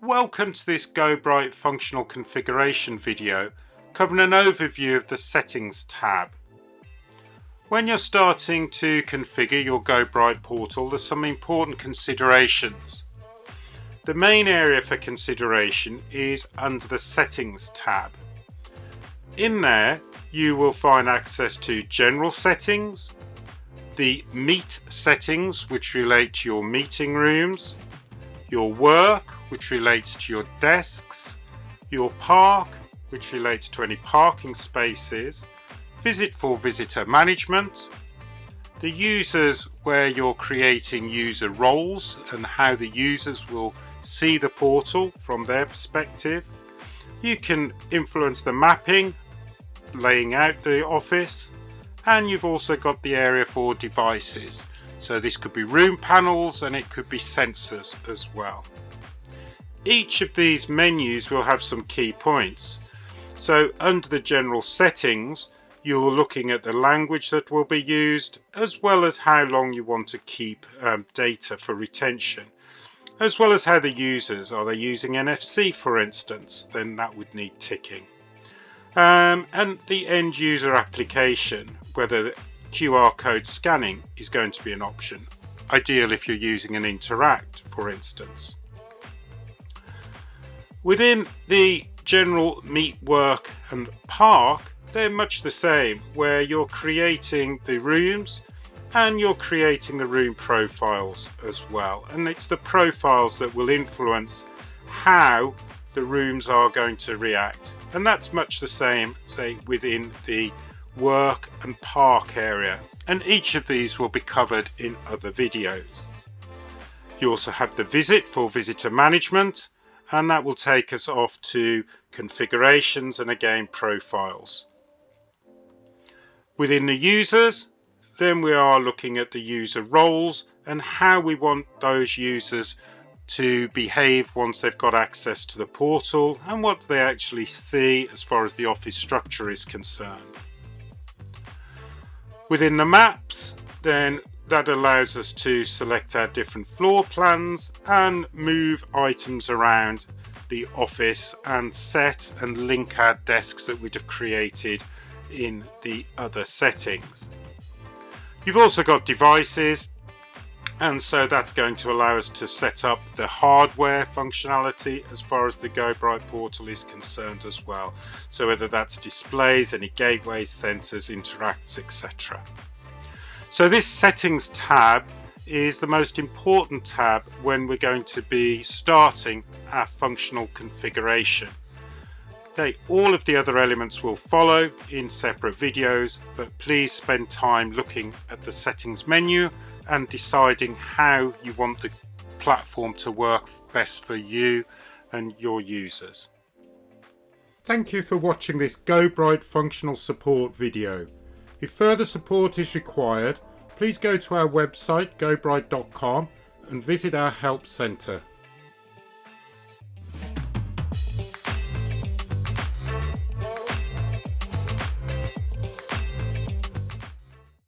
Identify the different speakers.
Speaker 1: Welcome to this GoBright functional configuration video covering an overview of the Settings tab. When you're starting to configure your GoBright portal, there's some important considerations. The main area for consideration is under the Settings tab. In there you will find access to General Settings, the Meet settings which relate to your meeting rooms, your Work which relates to your desks, your Park which relates to any parking spaces, Visit for visitor management, the Users where you're creating user roles and how the users will see the portal from their perspective. You can influence the mapping, laying out the office, and you've also got the area for devices. So this could be room panels and it could be sensors as well. Each of these menus will have some key points. So under the general settings, you're looking at the language that will be used, as well as how long you want to keep data for retention, as well as how the users, are they using NFC for instance, then that would need ticking. And the end user application, whether the QR code scanning is going to be an option, ideal if you're using an Interact for instance. Within the general Meet, Work and Park, they're much the same, where you're creating the rooms and you're creating the room profiles as well, and it's the profiles that will influence how the rooms are going to react, and that's much the same, say, within the Work and Park area, and each of these will be covered in other videos. You also have the Visit for visitor management, and that will take us off to configurations and again profiles. Within the users, then we are looking at the user roles and how we want those users to behave once they've got access to the portal and what they actually see as far as the office structure is concerned. Within the maps, then that allows us to select our different floor plans and move items around the office and set and link our desks that we'd have created in the other settings. You've also got devices, and so that's going to allow us to set up the hardware functionality as far as the GoBright portal is concerned as well. So whether that's displays, any gateways, sensors, interacts, etc. So this settings tab is the most important tab when we're going to be starting our functional configuration. All of the other elements will follow in separate videos, but please spend time looking at the settings menu and deciding how you want the platform to work best for you and your users. Thank you for watching this GoBright functional support video. If further support is required, please go to our website gobright.com and visit our help centre.